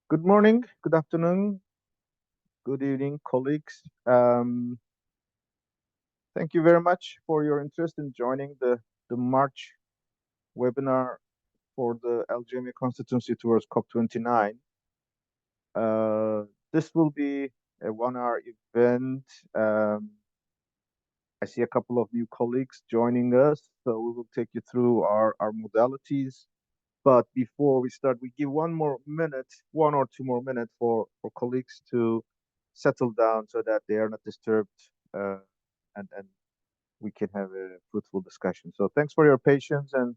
Good morning, good afternoon, good evening, colleagues. Thank you very much for your interest in joining the March webinar for the LGMA constituency towards COP29. This will be a 1 hour event. I see a couple of new colleagues joining us, so we will take you through our modalities. But before we start, we give 1 more minute, 1 or 2 more minutes for colleagues to settle down so that they are not disturbed and we can have a fruitful discussion. So thanks for your patience and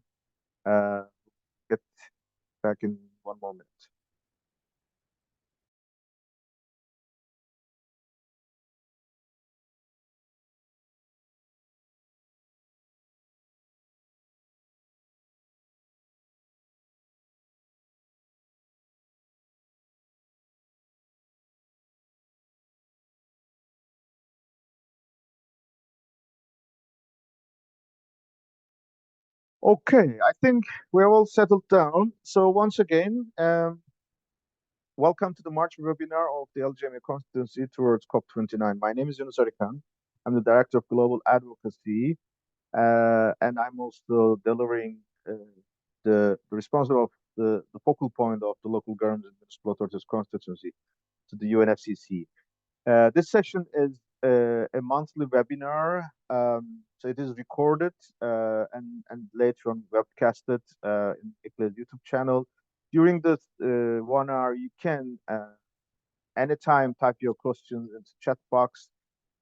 uh, get back in 1 more minute. Okay, I think we're all settled down. So once again, welcome to the March webinar of the LGMA constituency towards COP29. My name is Yunus Arikan. I'm the Director of Global Advocacy, and I'm also delivering the responsible of the focal point of the local government and municipal authorities constituency to the UNFCCC. This session is a monthly webinar, so it is recorded and later on webcasted in ICLE's YouTube channel. During this 1 hour, you can anytime type your questions into chat box.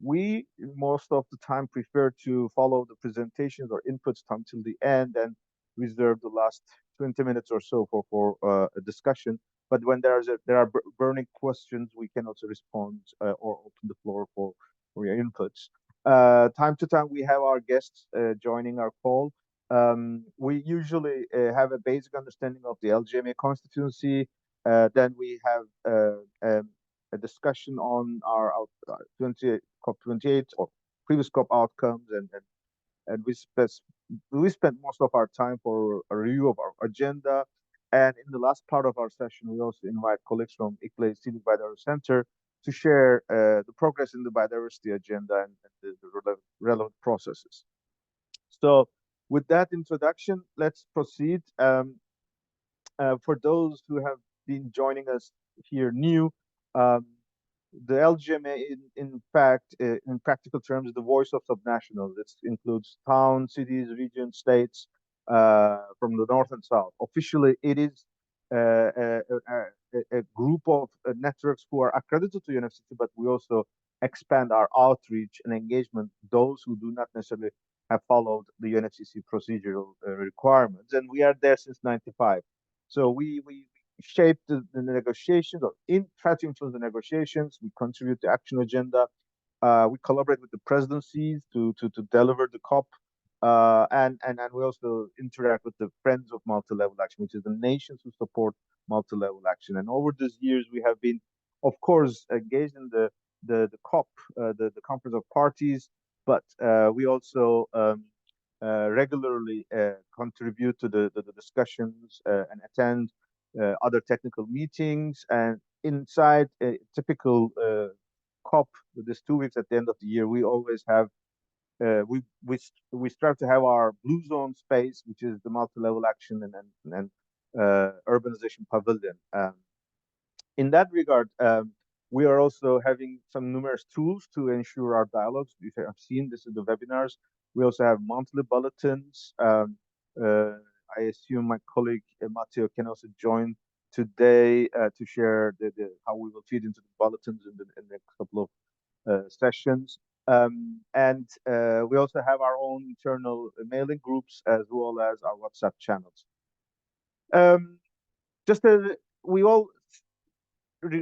We most of the time prefer to follow the presentations or inputs until the end and reserve the last 20 minutes or so for a discussion. But when there are burning questions, we can also respond or open the floor for your inputs. Time to time, we have our guests joining our call. We usually have a basic understanding of the LGMA constituency. Then we have a discussion on our 28 COP28 or previous COP outcomes, and we spent most of our time for a review of our agenda. And in the last part of our session, we also invite colleagues from ICLE Civic Biodiversity Center to share the progress in the biodiversity agenda and the relevant processes. So with that introduction, let's proceed. For those who have been joining us here new, um, the LGMA, in fact, in practical terms, is the voice of subnationals. It includes towns, cities, regions, states from the north and south. Officially, it is a group of networks who are accredited to UNFCCC, but we also expand our outreach and engagement, those who do not necessarily have followed the UNFCCC procedural requirements. And we are there since 95. So we shape the negotiations or try to influence the negotiations. We contribute to action agenda. We collaborate with the presidencies to deliver the COP. And we also interact with the Friends of Multi-Level Action, which is the nations who support multi-level action. And over these years, we have been, of course, engaged in the COP, the Conference of Parties, but we also regularly contribute to the discussions and attend other technical meetings. And inside a typical COP, this 2 weeks at the end of the year, we always have we strive to have our blue zone space, which is the multi-level action and urbanization pavilion. In that regard, we are also having some numerous tools to ensure our dialogues. You have seen this in the webinars. We also have monthly bulletins. Uh, I assume my colleague Matteo can also join today to share how we will feed into the bulletins in the next couple of sessions. And we also have our own internal mailing groups as well as our WhatsApp channels. Just as we all we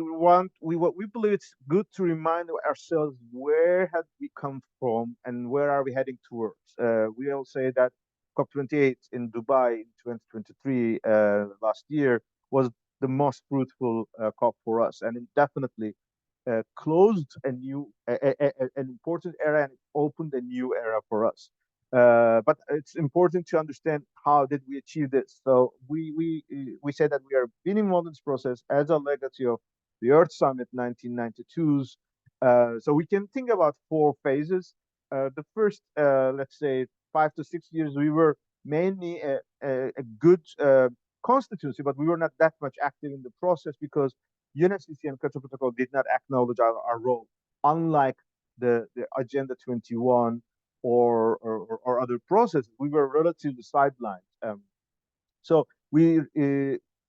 believe it's good to remind ourselves where have we come from and where are we heading towards. We all say that COP28 in Dubai in 2023 last year was the most fruitful COP for us, and it definitely closed an important era and opened a new era for us. But it's important to understand how did we achieve this. So we say that we are being involved in this process as a legacy of the Earth Summit 1992's. So we can think about four phases. The first, let's say, 5 to 6 years, we were mainly a good constituency, but we were not that much active in the process because UNFCCC and Kyoto Protocol did not acknowledge our role, unlike the Agenda 21 or other processes. We were relatively sidelined. So we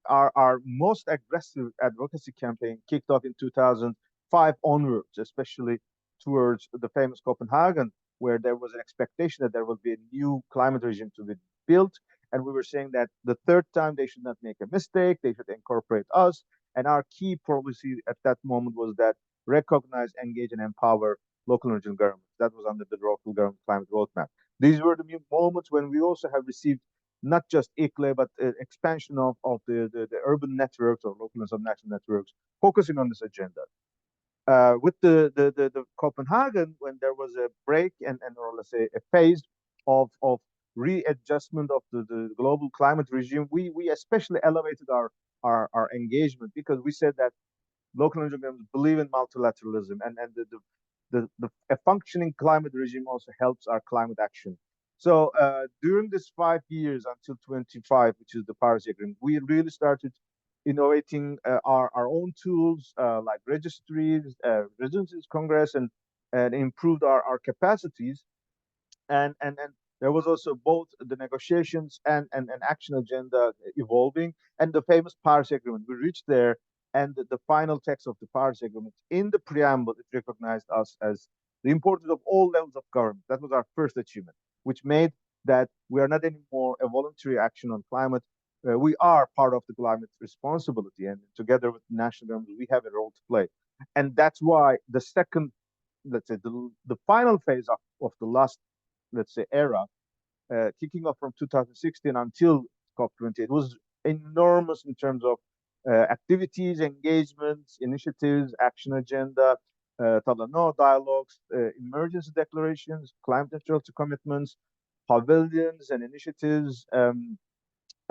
our most aggressive advocacy campaign kicked off in 2005 onwards, especially towards the famous Copenhagen, where there was an expectation that there would be a new climate regime to be built. And we were saying that the third time they should not make a mistake, they should incorporate us. And our key policy at that moment was that recognize, engage, and empower local and regional governments. That was under the local government climate roadmap. These were the moments when we also have received not just ICLE, but expansion of the urban networks or local and subnational networks focusing on this agenda. With the Copenhagen, when there was a break and or let's say a phase of readjustment of the global climate regime, we especially elevated our engagement because we said that local and regional governments believe in multilateralism and a functioning climate regime also helps our climate action. So during this 5 years until 25, which is the Paris Agreement, we really started innovating our own tools like registries, residencies, congress, and improved our capacities. And there was also both the negotiations and action agenda evolving and the famous Paris Agreement. We reached there, and the final text of the Paris Agreement in the preamble it recognized us as the importance of all levels of government. That was our first achievement, which made that we are not anymore a voluntary action on climate. We are part of the climate responsibility, and together with the national government, we have a role to play. And that's why the second, let's say, the final phase of the last, let's say, era, kicking off from 2016 until COP28, it was enormous in terms of activities, engagements, initiatives, action agenda, no dialogues, emergency declarations, climate neutrality commitments, pavilions and initiatives.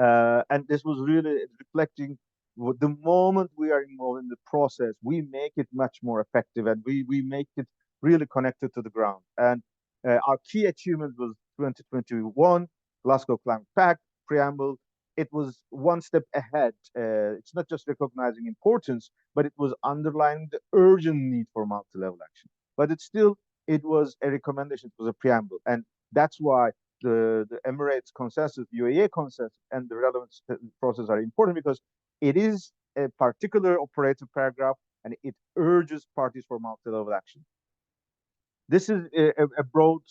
And this was really reflecting the moment we are involved in the process, we make it much more effective and we make it really connected to the ground. And our key achievement was 2021 Glasgow Climate Pact preamble. It was one step ahead. It's not just recognizing importance, but it was underlining the urgent need for multi-level action. But it was a recommendation, it was a preamble. And that's why the Emirates consensus, UAE consensus, and the relevant process are important because it is a particular operative paragraph and it urges parties for multi-level action. This is a broad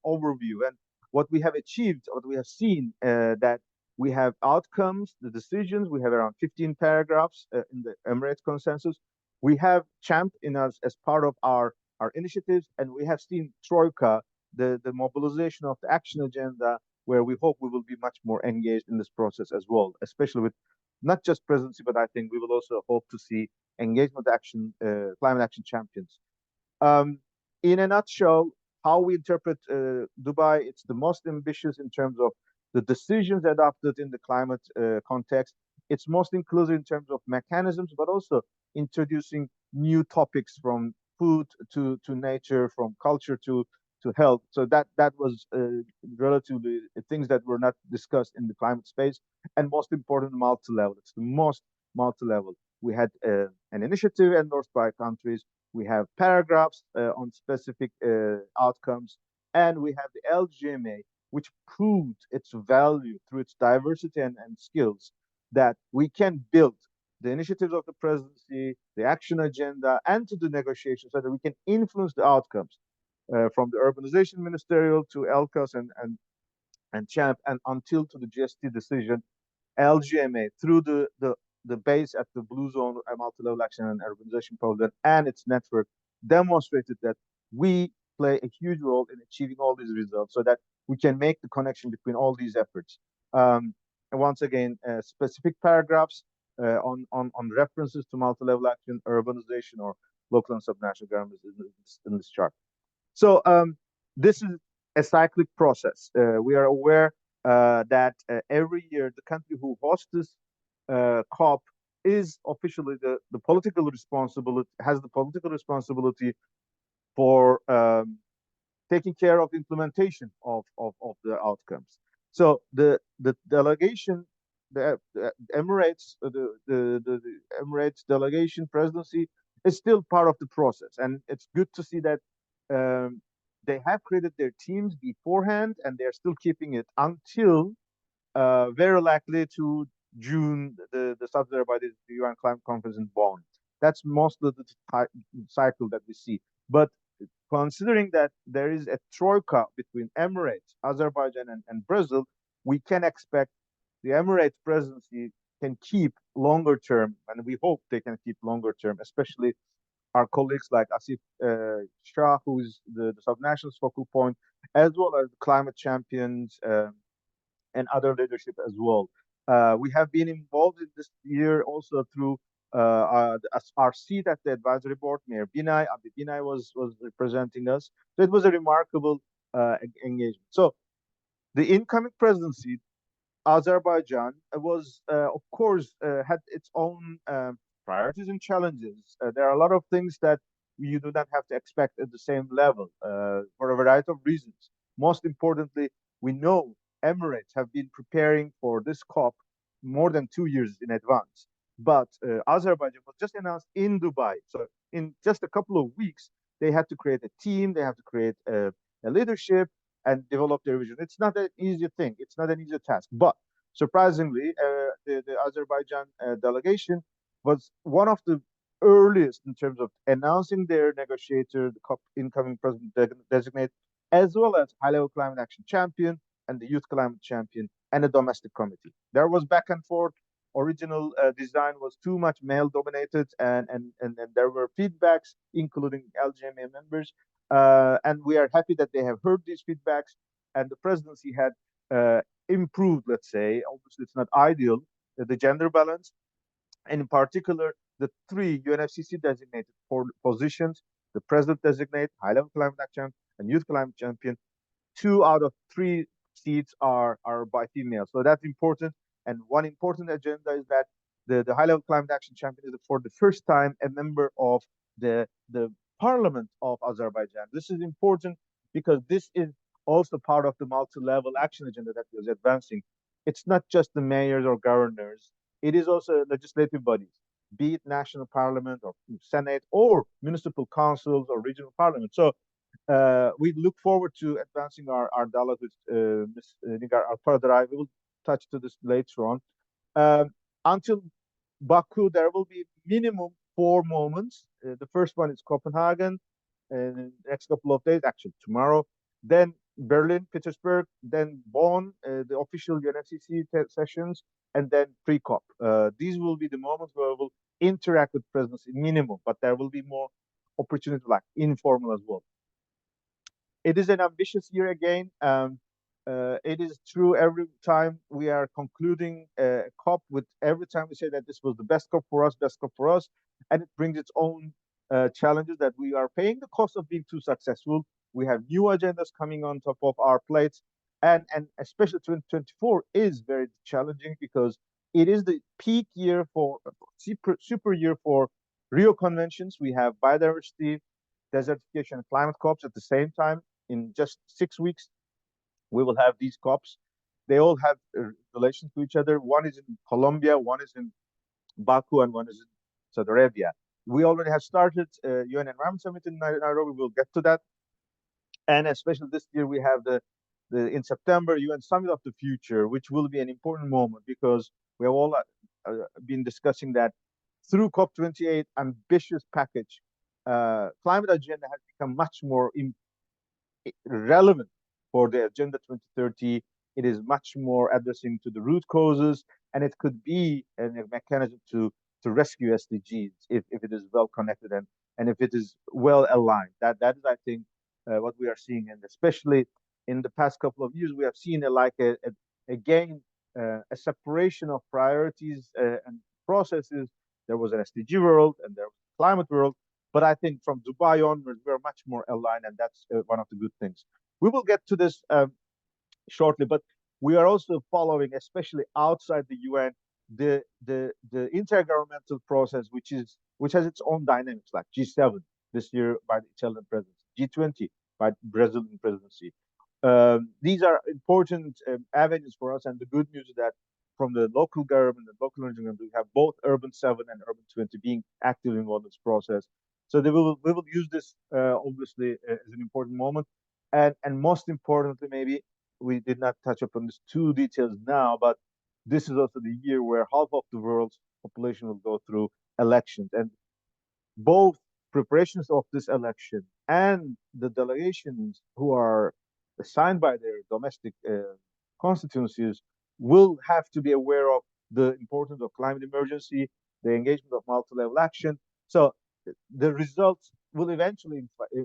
overview, and what we have achieved, what we have seen, that we have outcomes, the decisions. We have around 15 paragraphs in the Emirates consensus. We have CHAMP in us as part of our initiatives, and we have seen Troika, the mobilization of the action agenda, where we hope we will be much more engaged in this process as well, especially with not just presidency, but I think we will also hope to see engagement action, climate action champions. In a nutshell, how we interpret Dubai, it's the most ambitious in terms of the decisions adopted in the climate context. It's most inclusive in terms of mechanisms, but also introducing new topics from food to nature, from culture to health. So that was relatively things that were not discussed in the climate space. And most important, multi-level. It's the most multi-level. We had an initiative endorsed by countries. We have paragraphs on specific outcomes, and we have the LGMA, which proved its value through its diversity and skills, that we can build the initiatives of the presidency, the action agenda, and to the negotiations so that we can influence the outcomes from the urbanization ministerial to LCAS and CHAMP, and until to the GST decision, LGMA through the base at the Blue Zone multi-level action and urbanization program and its network demonstrated that we play a huge role in achieving all these results so that we can make the connection between all these efforts. And once again, specific paragraphs on references to multi-level action, urbanization, or local and subnational governments in this chart. So this is a cyclic process. We are aware that every year the country who hosts this COP is officially the political responsibility, has the political responsibility for taking care of implementation of the outcomes. So the delegation, the Emirates, the Emirates delegation presidency is still part of the process, and it's good to see that um, they have created their teams beforehand, and they're still keeping it until very likely to June, the Saturday by the UN Climate Conference in Bonn. That's most of the cycle that we see. But considering that there is a troika between Emirates, Azerbaijan, and Brazil, we can expect the Emirates presidency can keep longer term, and we hope they can keep longer term, especially our colleagues like Asif Shah, who is the subnational's focal point, as well as the climate champions and other leadership as well. We have been involved in this year also through our seat at the advisory board. Mayor Binay, Abdi Binay was representing us. So it was a remarkable engagement. So the incoming presidency, Azerbaijan, was, of course, had its own priorities and challenges. There are a lot of things that you do not have to expect at the same level for a variety of reasons. Most importantly, we know Emirates have been preparing for this COP more than 2 years in advance. But Azerbaijan was just announced in Dubai. So in just a couple of weeks, they had to create a team, they have to create a leadership, and develop their vision. It's not an easy thing. It's not an easy task. But surprisingly, the Azerbaijan delegation was one of the earliest in terms of announcing their negotiator, the COP incoming president designate, as well as high-level climate action champion and the youth climate champion and a domestic committee. There was back and forth. Original design was too much male dominated, and there were feedbacks, including LGMA members, and we are happy that they have heard these feedbacks, and the presidency had improved, let's say. Obviously, it's not ideal, the gender balance, and in particular, the three UNFCCC designated positions, the president designate, high level climate action, and youth climate champion, 2 out of 3 seats are by females. So that's important. And one important agenda is that the high level climate action champion is for the first time a member of the parliament of Azerbaijan. This is important because this is also part of the multi-level action agenda that was advancing. It's not just the mayors or governors, it is also legislative bodies, be it national parliament or senate or municipal councils or regional parliament. So we look forward to advancing our dialogue with Ms. Nigar Alpadaray. We will touch to this later on. Um, until Baku, there will be minimum 4 moments. The first one is Copenhagen, in the next couple of days, actually tomorrow. Then Berlin, Petersburg, then Bonn, the official UNFCCC sessions, and then pre-COP. These will be the moments where we'll interact with presidency minimum, but there will be more opportunity like informal as well. It is an ambitious year again. It is true every time we are concluding a COP, with every time we say that this was the best COP for us, best COP for us, and it brings its own challenges that we are paying the cost of being too successful. We have new agendas coming on top of our plates, and especially 2024 is very challenging because it is the peak year for super year for Rio conventions. We have biodiversity, desertification, and climate COPs at the same time in just 6 weeks. We will have these COPs. They all have relations to each other. One is in Colombia, one is in Baku, and one is in Saudi Arabia. We already have started UN Environment Summit in Nairobi. We'll get to that. And especially this year, we have the in September UN Summit of the Future, which will be an important moment because we have all been discussing that through COP28 ambitious package, climate agenda has become much more relevant for the Agenda 2030. It is much more addressing to the root causes, and it could be a mechanism to rescue SDGs if it is well connected and if it is well aligned. That is, I think, what we are seeing, and especially in the past couple of years, we have seen again a separation of priorities and processes. There was an SDG world and there was a climate world, but I think from Dubai onwards, we're much more aligned, and that's one of the good things. We will get to this shortly, but we are also following, especially outside the UN, the intergovernmental process, which has its own dynamics, like G7 this year by the Italian presidency, G20 by Brazilian presidency. These are important avenues for us, and the good news is that from the local government and local regional government, we have both Urban 7 and Urban 20 being actively involved in this process. So we will use this obviously as an important moment, and most importantly, maybe we did not touch upon these two details now, but this is also the year where half of the world's population will go through elections, and both preparations of this election and the delegations who are assigned by their domestic constituencies will have to be aware of the importance of climate emergency, the engagement of multi-level action. So the results will eventually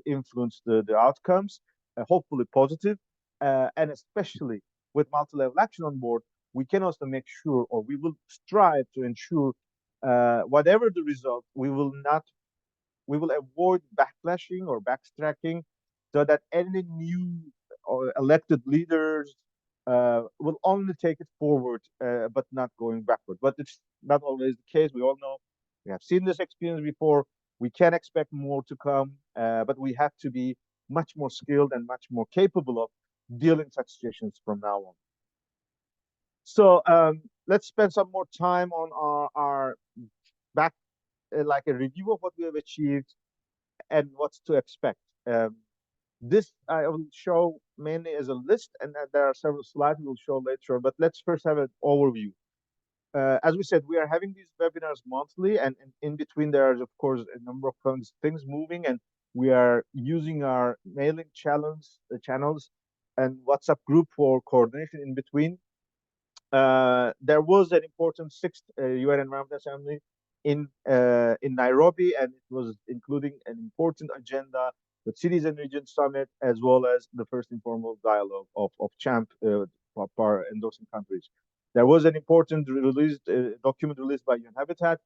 influence the outcomes, hopefully positive, and especially with multi-level action on board, we can also make sure, or we will strive to ensure, whatever the result, we will avoid backlashing or backtracking, so that any new or elected leaders will only take it forward, but not going backward. But it's not always the case. We all know, we have seen this experience before. We can expect more to come, but we have to be much more skilled and much more capable of dealing such situations from now on. So let's spend some more time on our back, like a review of what we have achieved and what's to expect. This I will show mainly as a list, and there are several slides we will show later on. But let's first have an overview. As we said, we are having these webinars monthly, and in between there is, of course, a number of things moving, and we are using our mailing channels and WhatsApp group for coordination in between. There was an important sixth UN Environment Assembly in Nairobi, and it was including an important agenda, the Cities and Regions Summit, as well as the first informal dialogue of CHAMP for endorsing countries. There was an important document released by UN Habitat,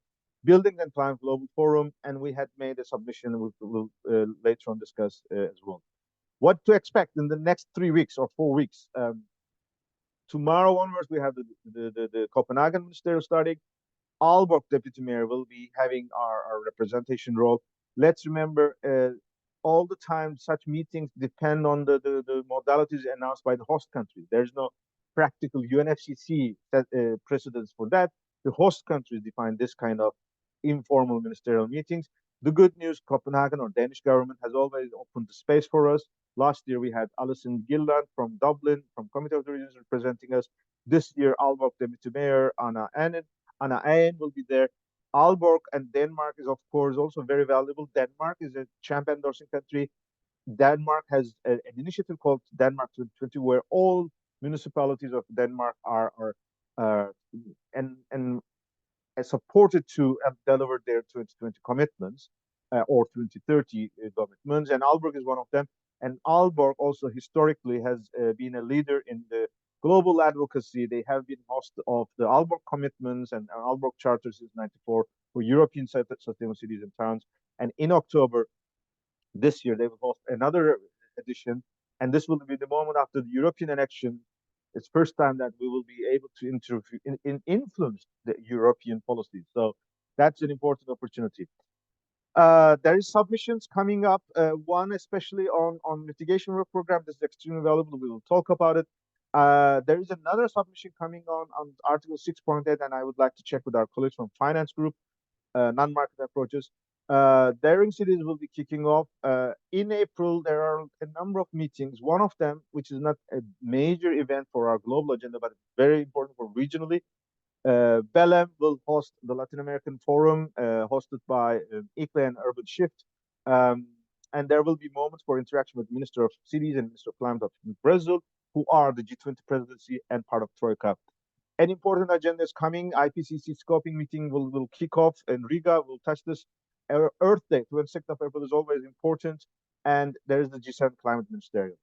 Building and Climate Global Forum, and we had made a submission we'll later on discuss as well. What to expect in the next 3 weeks or 4 weeks? Tomorrow onwards, we have the Copenhagen Ministerial starting. Aalborg Deputy Mayor will be having our representation role. Let's remember, all the time such meetings depend on the modalities announced by the host country. There's no practical UNFCCC precedence for that. The host countries define this kind of informal ministerial meetings. The good news, Copenhagen or Danish government has always opened the space for us. Last year, we had Alison Gilland from Dublin, from Committee of the Regions, representing us. This year, Aalborg Deputy Mayor Anna Ayen will be there. Aalborg and Denmark is, of course, also very valuable. Denmark is a CHAMP endorsing country. Denmark has an initiative called Denmark 2020, where all municipalities of Denmark are supported to deliver their 2020 commitments or 2030 commitments, and Aalborg is one of them. And Aalborg also historically has been a leader in the global advocacy. They have been host of the Aalborg commitments and Aalborg Charter since '94 for European sustainable cities and towns. And in October this year, they will host another edition. And this will be the moment after the European election. It's first time that we will be able to influence the European policies. So that's an important opportunity. There is submissions coming up, one especially on mitigation work program. This is extremely valuable. We will talk about it. There is another submission coming on Article 6.8, and I would like to check with our colleagues from Finance Group, non-market approaches. Daring Cities will be kicking off. In April, there are a number of meetings. One of them, which is not a major event for our global agenda, but very important for regionally. Belém will host the Latin American Forum, hosted by ICLE and Urban Shift. And there will be moments for interaction with Minister of Cities and Minister of Climate of Brazil, who are the G20 presidency and part of Troika. An important agenda is coming. IPCC scoping meeting will kick off in Riga. We'll touch this. Earth Day, 26th of April, is always important. And there is the G7 Climate Ministerial.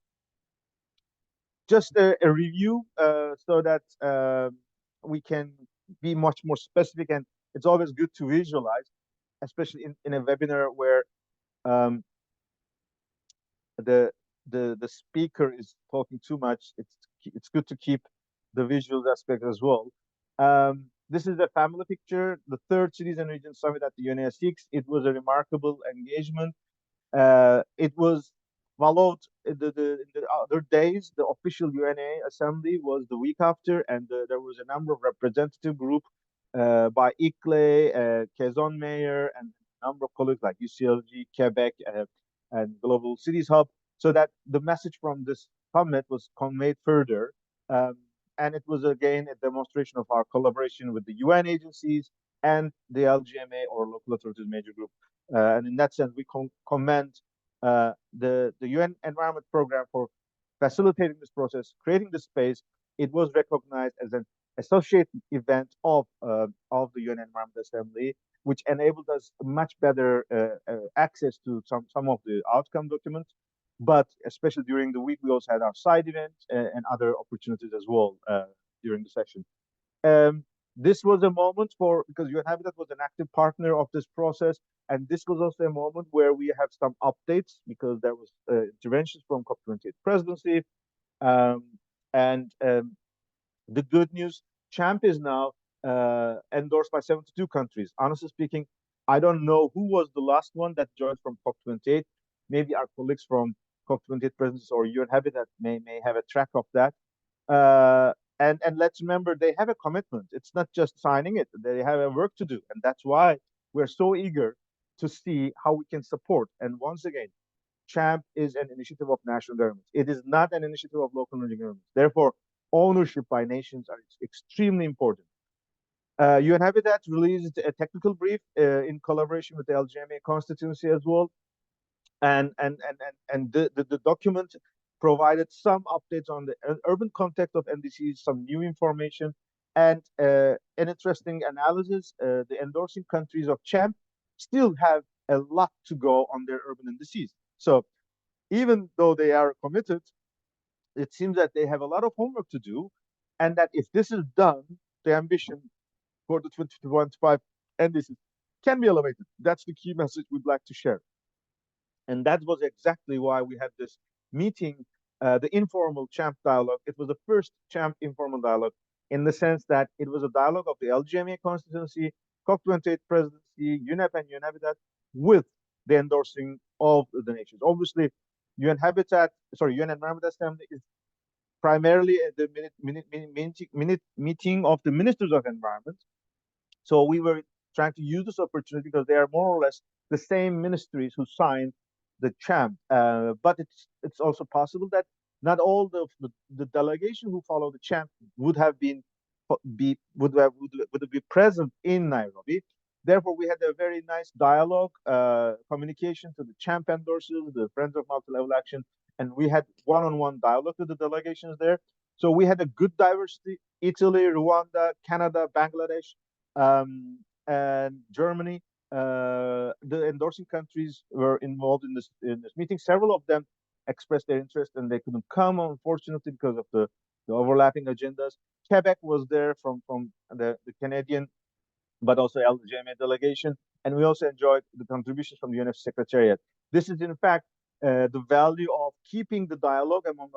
Just a review so that we can be much more specific, and it's always good to visualize, especially in a webinar where the the speaker is talking too much, it's good to keep the visual aspect as well. This is a family picture, the third Cities and Regions Summit at the UNSX. It was a remarkable engagement. It was followed the other days. The official UNA assembly was the week after, and there was a number of representative group by ICLE, Quezon Mayor, and a number of colleagues like UCLG, Quebec, and Global Cities Hub, so that the message from this summit was conveyed further. Um, and it was again a demonstration of our collaboration with the UN agencies and the LGMA or local authorities major group. And in that sense, we commend the UN Environment Program for facilitating this process, creating the space. It was recognized as an associate event of the UN Environment Assembly, which enabled us much better access to some of the outcome documents. But especially during the week, we also had our side events and other opportunities as well during the session. Um, this was a moment for because UN Habitat was an active partner of this process, and this was also a moment where we have some updates because there was interventions from COP28 presidency, um, and the good news, Champ is now endorsed by 72 countries. Honestly speaking, I don't know who was the last one that joined from COP28. Maybe our colleagues from COP28 presidency or UN Habitat may have a track of that. Uh, and let's remember they have a commitment. It's not just signing it; they have a work to do, and that's why we're so eager to see how we can support. And once again, CHAMP is an initiative of national governments. It is not an initiative of local governments. Therefore, ownership by nations are extremely important. UN Habitat released a technical brief in collaboration with the LGMA constituency as well, and the document provided some updates on the urban context of NDCs, some new information, and an interesting analysis. The endorsing countries of CHAMP still have a lot to go on their urban NDCs. So even though they are committed, it seems that they have a lot of homework to do, and that if this is done, the ambition for the 2025 NDCs can be elevated. That's the key message we'd like to share. And that was exactly why we had this meeting, the informal CHAMP dialogue. It was the first CHAMP informal dialogue in the sense that it was a dialogue of the LGMA constituency, COP28 presidency, UNEP and UN Habitat with the endorsing of the nations. Obviously, UN Environment Assembly is primarily the meeting of the ministers of environment. So we were trying to use this opportunity because they are more or less the same ministries who signed the CHAMP. But it's also possible that not all the delegation who follow the CHAMP would have been would be present in Nairobi. Therefore, we had a very nice dialogue, communication to the CHAMP endorsers, the Friends of Multi-Level Action, and we had one-on-one dialogue with the delegations there. So we had a good diversity: Italy, Rwanda, Canada, Bangladesh, and Germany. The endorsing countries were involved in this meeting. Several of them expressed their interest and they couldn't come, unfortunately, because of the overlapping agendas. Quebec was there from the Canadian, but also LGMA delegation, and we also enjoyed the contributions from the UNF Secretariat. This is, in fact, the value of keeping the dialogue among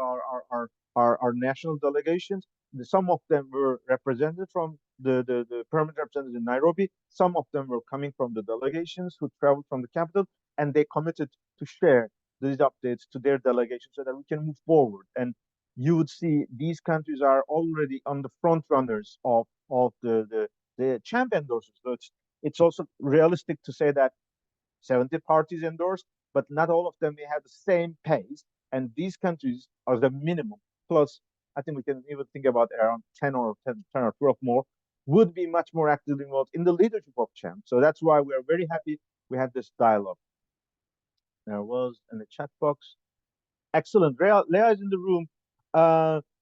our national delegations. Some of them were represented from the permanent representatives in Nairobi. Some of them were coming from the delegations who traveled from the capital, and they committed to share these updates to their delegation so that we can move forward. And you would see these countries are already on the front runners of the champ endorsers. So it's also realistic to say that 70 parties endorsed, but not all of them may have the same pace. And these countries are the minimum. Plus, I think we can even think about around 10 or 12 more would be much more actively involved in the leadership of CHAMP. So that's why we are very happy we had this dialogue. There was in the chat box. Excellent. Leah is in the room.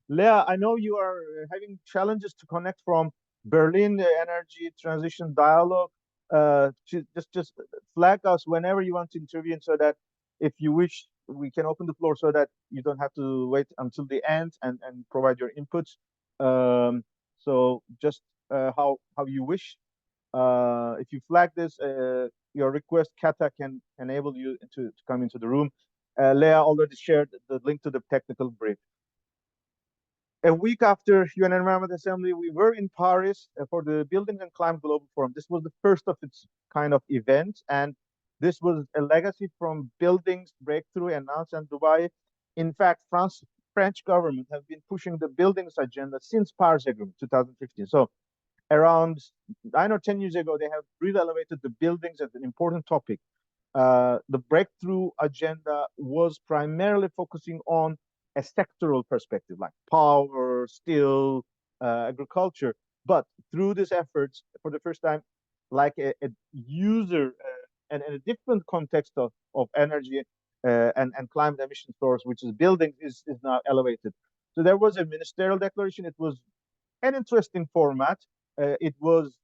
Leah, I know you are having challenges to connect from Berlin, the Energy Transition Dialogue. Just flag us whenever you want to intervene so that if you wish, we can open the floor so that you don't have to wait until the end and provide your inputs. So just how you wish. If you flag this, your request, Kata can enable you to come into the room. Leah already shared the link to the technical brief. A week after UN Environment Assembly, we were in Paris for the Buildings and Climate Global Forum. This was the first of its kind of event, and this was a legacy from Buildings Breakthrough announced in Dubai. In fact, French government have been pushing the buildings agenda since Paris Agreement 2015. So around 9 or 10 years ago, they have re-elevated the buildings as an important topic. The breakthrough agenda was primarily focusing on a sectoral perspective, like power, steel, agriculture. But through these efforts, for the first time, like a user and a different context of energy and climate emission source, which is buildings, is now elevated. So there was a ministerial declaration. It was an interesting format. It was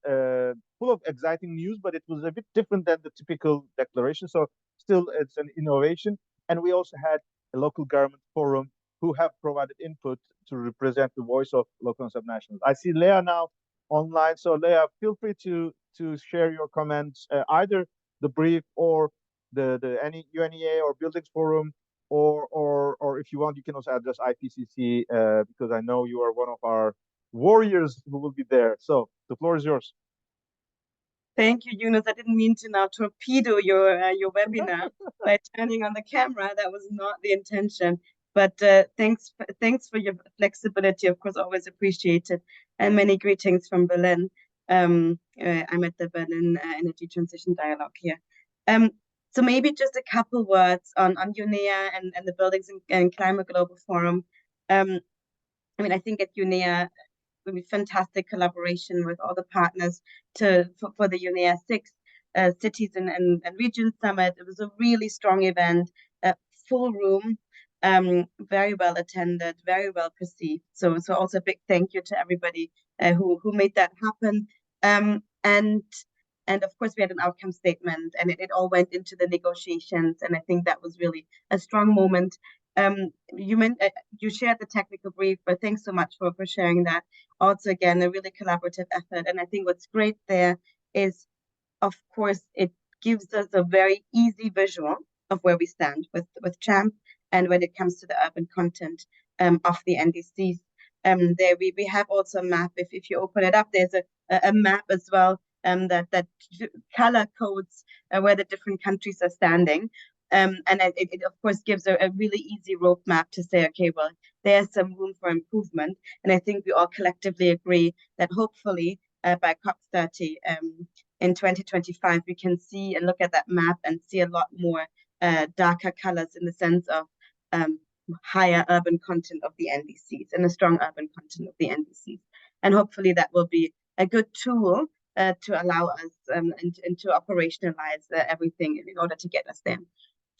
full of exciting news, but it was a bit different than the typical declaration. So still, it's an innovation. And we also had a local government forum who have provided input to represent the voice of local and subnationals. I see Leah now online. So Leah, feel free to share your comments, either the brief or the any UNEA or Buildings Forum, or if you want, you can also address IPCC because I know you are one of our warriors who will be there. So the floor is yours. Thank you, Yunus. I didn't mean to now torpedo your webinar by turning on the camera. That was not the intention. But thanks for your flexibility. Of course, always appreciated. And many greetings from Berlin. I'm at the Berlin Energy Transition Dialogue here. So maybe just a couple words on UNEA and the Buildings and Climate Global Forum. I mean, I think at UNEA, we fantastic collaboration with all the partners for the UNEA 6 Cities and Regions Summit. It was a really strong event, full room, very well attended, very well perceived. So also a big thank you to everybody who made that happen. And of course, we had an outcome statement, and it all went into the negotiations. And I think that was really a strong moment. You shared the technical brief, but thanks so much for sharing that. Also, again, a really collaborative effort. And I think what's great there is, of course, it gives us a very easy visual of where we stand with CHAMP and when it comes to the urban content of the NDCs. There we have also a map. If you open it up, there's a map as well that color codes where the different countries are standing. And it of course gives a really easy roadmap to say, okay, well, there's some room for improvement. And I think we all collectively agree that hopefully by COP30 in 2025, we can see and look at that map and see a lot more darker colors in the sense of higher urban content of the NDCs and a strong urban content of the NDCs. And hopefully that will be a good tool to allow us and to operationalize everything in order to get us there.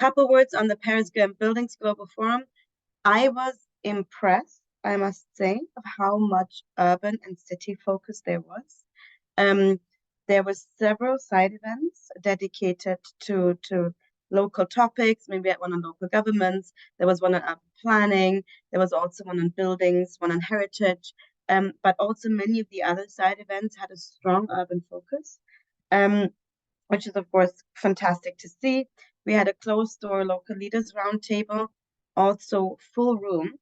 Couple words on the Paris Buildings Global Forum. I was impressed, I must say, of how much urban and city focus there was. There were several side events dedicated to local topics. Maybe one on local governments. There was one on urban planning. There was also one on buildings, one on heritage. But also many of the other side events had a strong urban focus, which is, of course, fantastic to see. We had a closed-door local leaders roundtable, also full room.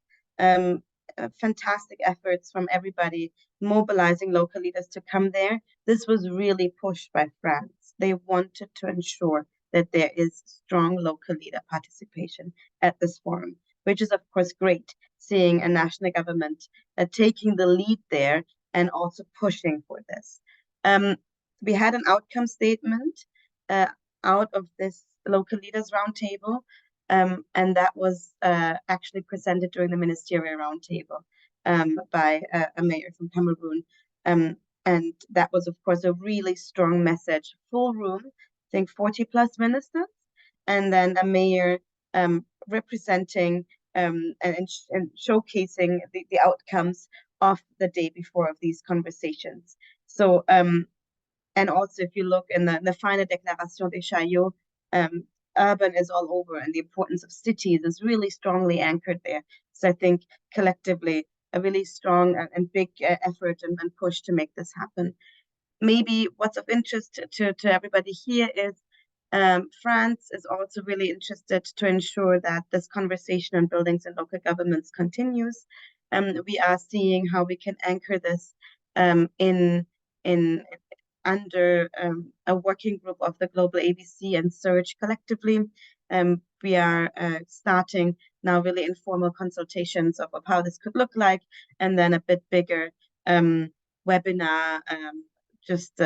Fantastic efforts from everybody, mobilizing local leaders to come there. This was really pushed by France. They wanted to ensure that there is strong local leader participation at this forum, which is, of course, great, seeing a national government taking the lead there and also pushing for this. We had an outcome statement out of this local leaders roundtable, and that was actually presented during the ministerial roundtable by a mayor from Cameroon. And that was, of course, a really strong message. Full room, I think 40 plus ministers, and then a mayor representing and showcasing the outcomes of the day before of these conversations. So, and also if you look in the final Déclaration des Chaillots, urban is all over, and the importance of cities is really strongly anchored there. So I think collectively a really strong and big effort and push to make this happen. Maybe what's of interest to everybody here is France is also really interested to ensure that this conversation on buildings and local governments continues. We are seeing how we can anchor this in under a working group of the Global ABC and Surge collectively. We are starting now really informal consultations of how this could look like, and then a bit bigger webinar just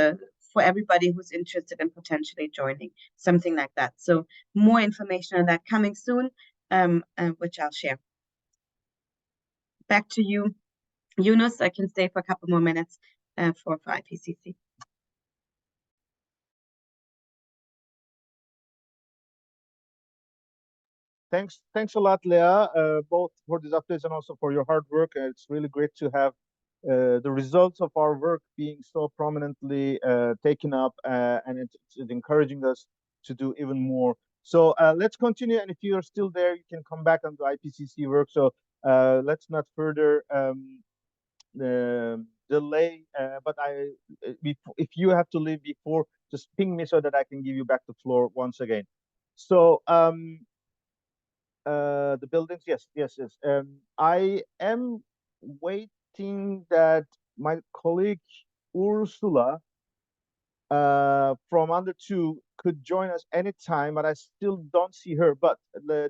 for everybody who's interested in potentially joining, something like that. So more information on that coming soon, which I'll share. Back to you, Yunus. I can stay for a couple more minutes for IPCC. Thanks a lot, Leah, both for these updates and also for your hard work. It's really great to have the results of our work being so prominently taken up, and it's encouraging us to do even more. So let's continue, and if you are still there, you can come back on the IPCC work. So let's not further delay, but if you have to leave before, just ping me so that I can give you back the floor once again. So the buildings, yes. I am waiting that my colleague Ursula from under two could join us anytime, but I still don't see her. But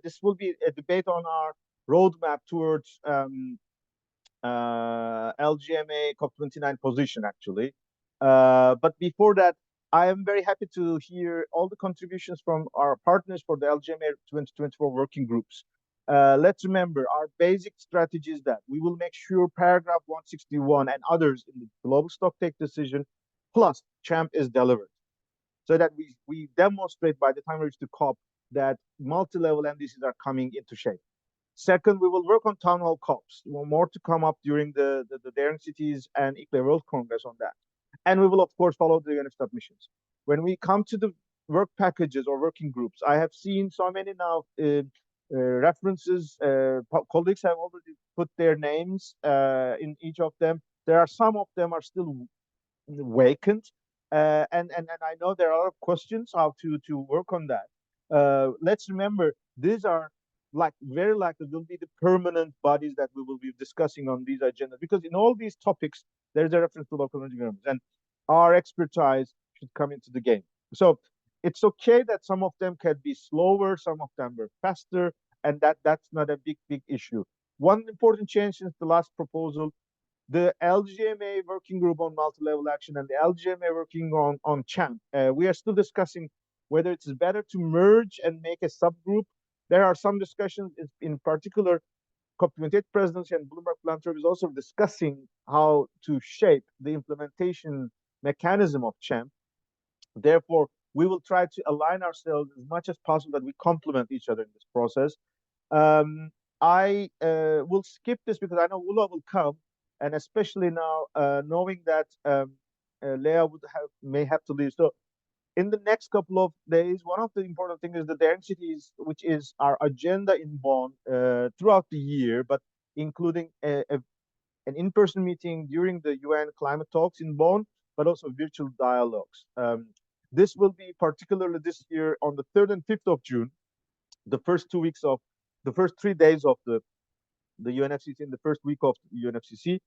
this will be a debate on our roadmap towards LGMA COP29 position, actually. But before that, I am very happy to hear all the contributions from our partners for the LGMA 2024 working groups. Let's remember our basic strategy is that we will make sure paragraph 161 and others in the global stocktake decision plus CHAMP is delivered, so that we demonstrate by the time we reach the COP that multi-level NDCs are coming into shape. Second, we will work on town hall COPs. More to come up during the Daring Cities and ICLE World Congress on that. And we will, of course, follow the UNF submissions. When we come to the work packages or working groups, I have seen so many now references. Colleagues have already put their names in each of them. There are some of them are still vacant. And I know there are a lot of questions how to work on that. Let's remember, these are very likely will be the permanent bodies that we will be discussing on these agendas, because in all these topics there's a reference to local energy governments, and our expertise should come into the game. So it's okay that some of them can be slower, some of them were faster, and that's not a big issue. One important change since the last proposal: the LGMA working group on multi-level action and the LGMA working on CHAMP. We are still discussing whether it is better to merge and make a subgroup. There are some discussions, in particular, COP28 presidency and Bloomberg Philanthropy is also discussing how to shape the implementation mechanism of CHAMP. Therefore, we will try to align ourselves as much as possible that we complement each other in this process. I will skip this because I know Ula will come, and especially now knowing that Leah may have to leave. So in the next couple of days, one of the important things is the Daring Cities, which is our agenda in Bonn throughout the year, but including an in-person meeting during the UN climate talks in Bonn, but also virtual dialogues. This will be particularly this year on the 3rd and 5th of June, the first 3 days of the UNFCC, in the first week of the UNFCC.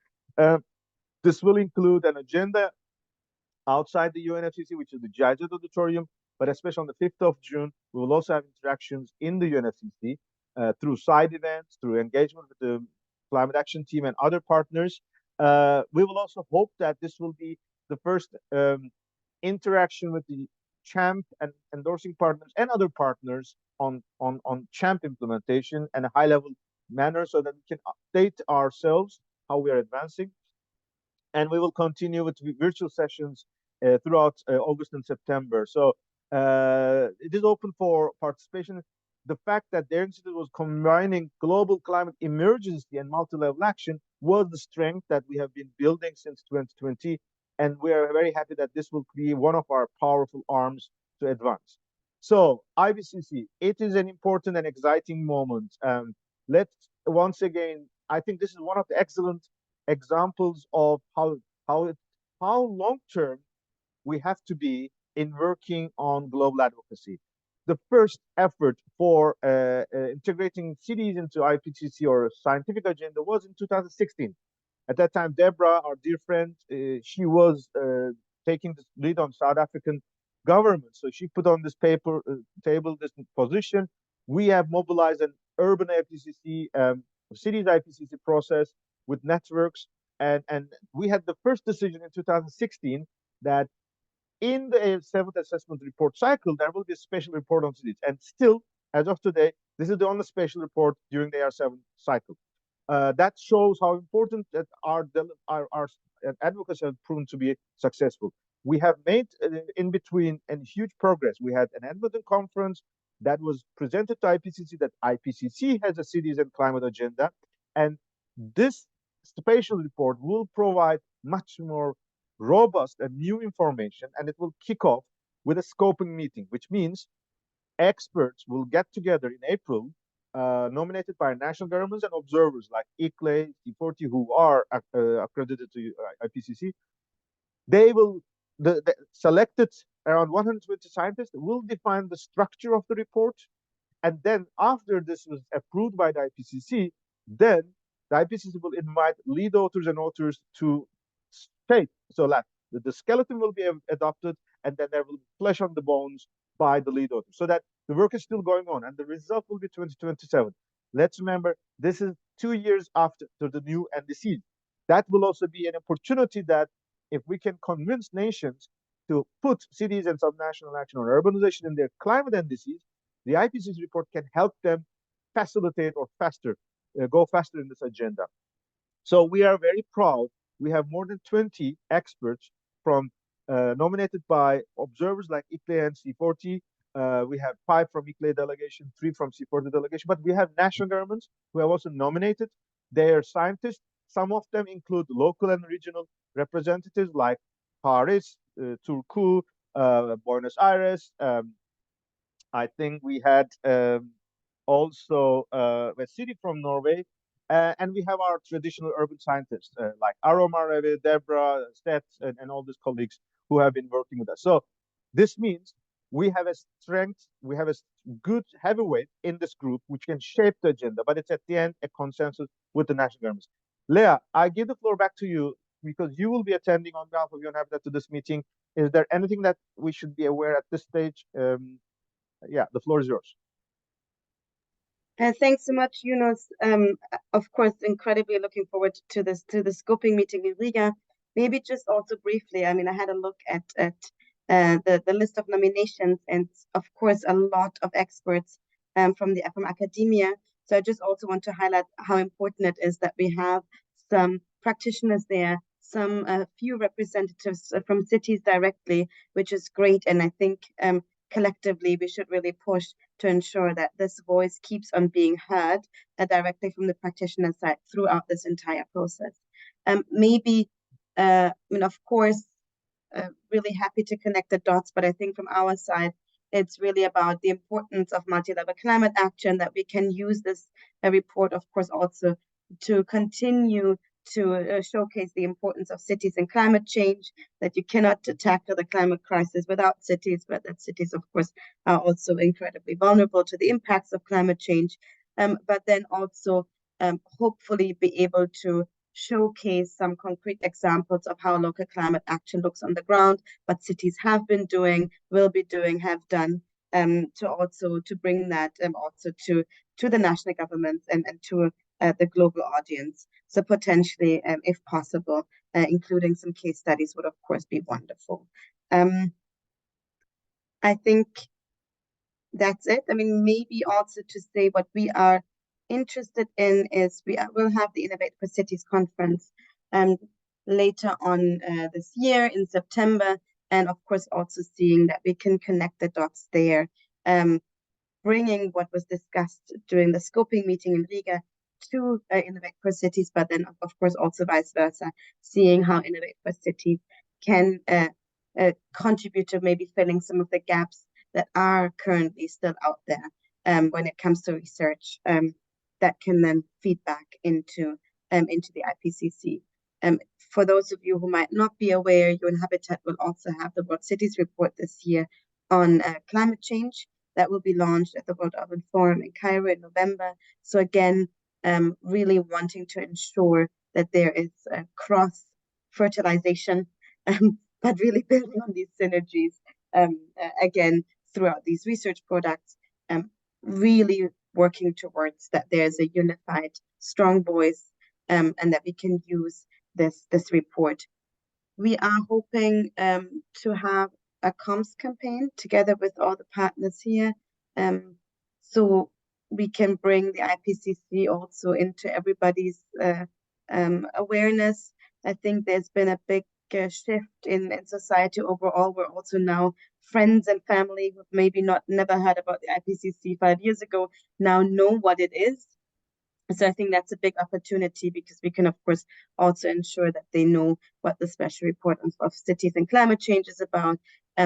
This will include an agenda outside the UNFCC, which is the GIZ auditorium, but especially on the 5th of June, we will also have interactions in the UNFCC through side events, through engagement with the climate action team and other partners. We will also hope that this will be the first interaction with the CHAMP and endorsing partners and other partners on CHAMP implementation and a high-level manner, so that we can update ourselves how we are advancing. And we will continue with virtual sessions throughout August and September. So it is open for participation. The fact that the Institute was combining global climate emergency and multi-level action was the strength that we have been building since 2020. And we are very happy that this will be one of our powerful arms to advance. So IPCC, it is an important and exciting moment. Let's once again, I think this is one of the excellent examples of how long term we have to be in working on global advocacy. The first effort for integrating cities into IPCC or scientific agenda was in 2016. At that time, Deborah, our dear friend, she was taking the lead on South African government. So she put on this table, this position. We have mobilized an urban IPCC, cities IPCC process with networks. And we had the first decision in 2016 that in the seventh assessment report cycle, there will be a special report on cities. And still, as of today, this is the only special report during the AR7 cycle. That shows how important that our advocacy has proven to be successful. We have made in between a huge progress. We had an Edmonton conference that was presented to IPCC that IPCC has a cities and climate agenda, and this spatial report will provide much more robust and new information, and it will kick off with a scoping meeting, which means experts will get together in April, nominated by national governments and observers like ICLE, C40, who are accredited to IPCC. They will, the selected around 120 scientists will define the structure of the report. And then after this was approved by the IPCC, then the IPCC will invite lead authors and authors to shape. So that the skeleton will be adopted, and then there will be flesh on the bones by the lead author. So that the work is still going on, and the result will be 2027. Let's remember, this is 2 years after the new NDC. That will also be an opportunity that if we can convince nations to put cities and subnational action on urbanization in their climate NDCs, the IPCC report can help them facilitate or go faster in this agenda. So we are very proud. We have more than 20 experts from nominated by observers like ICLE and C40. We have 5 from ICLE delegation, 3 from C40 delegation, but we have national governments who have also nominated their scientists. Some of them include local and regional representatives like Paris, Turku, Buenos Aires. I think we had also a city from Norway, and we have our traditional urban scientists like Aroma, Deborah, Seth, and all these colleagues who have been working with us. So this means we have a strength, we have a good heavyweight in this group which can shape the agenda, but it's at the end a consensus with the national governments. Leah, I give the floor back to you because you will be attending on behalf of UNHABITAT to this meeting. Is there anything that we should be aware at this stage? Yeah, the floor is yours. Thanks so much, Yunus. Of course, incredibly looking forward to the scoping meeting in Riga. Maybe just also briefly, I mean, I had a look at the list of nominations, and of course, a lot of experts from academia. So I just also want to highlight how important it is that we have some practitioners there, some few representatives from cities directly, which is great. And I think collectively, we should really push to ensure that this voice keeps on being heard directly from the practitioner side throughout this entire process. Maybe, of course, really happy to connect the dots, but I think from our side, it's really about the importance of multi-level climate action, that we can use this report, of course, also to continue to showcase the importance of cities and climate change, that you cannot tackle the climate crisis without cities, but that cities, of course, are also incredibly vulnerable to the impacts of climate change, but then also hopefully be able to showcase some concrete examples of how local climate action looks on the ground, what cities have been doing, will be doing, have done, to bring that also to the national governments and to the global audience. So potentially, if possible, including some case studies would, of course, be wonderful. I think that's it. I mean, maybe also to say what we are interested in is we will have the Innovate for Cities conference later on this year in September, and of course also seeing that we can connect the dots there, bringing what was discussed during the scoping meeting in Riga to Innovate for Cities, but then of course also vice versa, seeing how Innovate for Cities can contribute to maybe filling some of the gaps that are currently still out there when it comes to research that can then feed back into the IPCC. For those of you who might not be aware, UN Habitat will also have the World Cities Report this year on climate change that will be launched at the World Urban Forum in Cairo in November. So again, really wanting to ensure that there is cross-fertilization, but really building on these synergies again throughout these research products, really working towards that there's a unified, strong voice, and that we can use this report. We are hoping to have a comms campaign together with all the partners here, so we can bring the IPCC also into everybody's awareness. I think there's been a big shift in society overall. We're also now friends and family who maybe never heard about the IPCC 5 years ago now know what it is. So I think that's a big opportunity because we can, of course, also ensure that they know what the special report of cities and climate change is about.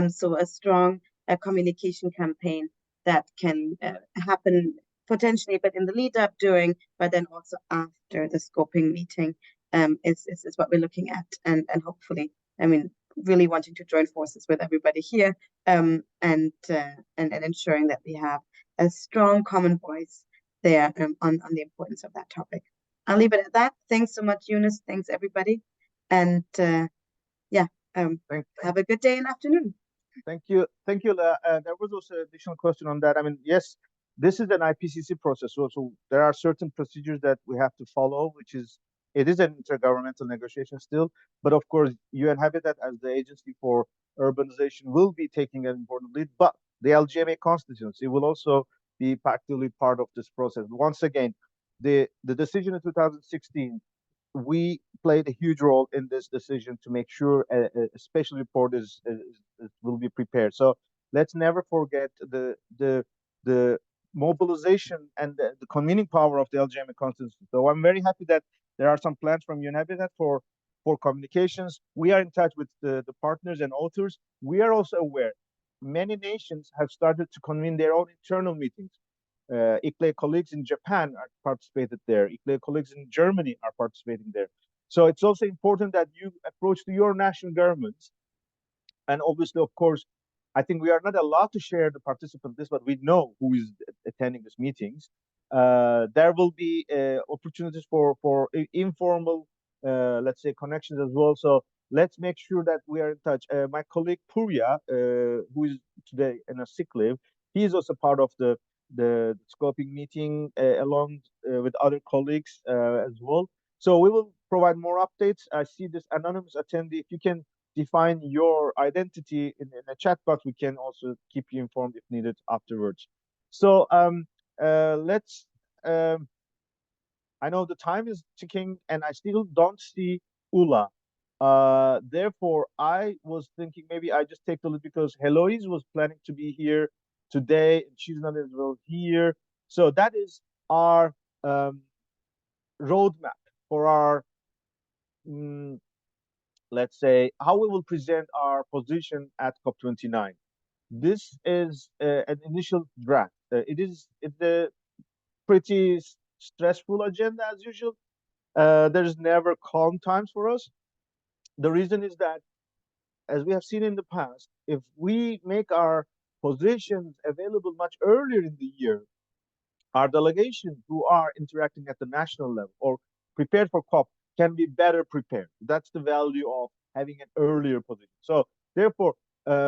So a strong communication campaign that can happen potentially, but in the lead up, during, but then also after the scoping meeting is what we're looking at, and hopefully, I mean, really wanting to join forces with everybody here, and ensuring that we have a strong common voice there on the importance of that topic. I'll leave it at that. Thanks so much, Eunice. Thanks, everybody. And yeah, have a good day and afternoon. Thank you. Thank you. There was also an additional question on that. I mean, yes, this is an IPCC process. So there are certain procedures that we have to follow, which is, it is an intergovernmental negotiation still. But of course, UN Habitat as the agency for urbanization will be taking an important lead. But the LGMA constituency will also be actively part of this process. Once again, the decision in 2016, we played a huge role in this decision to make sure a special report will be prepared. So let's never forget the mobilization and the convening power of the LGMA constituency. So I'm very happy that there are some plans from UN Habitat for communications. We are in touch with the partners and authors. We are also aware many nations have started to convene their own internal meetings. ICLE colleagues in Japan are participated there. ICLE colleagues in Germany are participating there. So it's also important that you approach to your national governments. And obviously, of course, I think we are not allowed to share the participant list, but we know who is attending these meetings. There will be opportunities for informal, let's say, connections as well. So let's make sure that we are in touch. My colleague Purya, who is today in a sick leave, he is also part of the scoping meeting along with other colleagues as well. So we will provide more updates. I see this anonymous attendee. If you can define your identity in a chat box, we can also keep you informed if needed afterwards. So let's. I know the time is ticking, and I still don't see Ula. Therefore, I was thinking maybe I just take the lead because Heloise was planning to be here today, and she's not as well here. So that is our roadmap for our, let's say, how we will present our position at COP29. This is an initial draft. It's a pretty stressful agenda as usual. There's never calm times for us. The reason is that, as we have seen in the past, if we make our positions available much earlier in the year, our delegations who are interacting at the national level or prepared for COP can be better prepared. That's the value of having an earlier position. So therefore,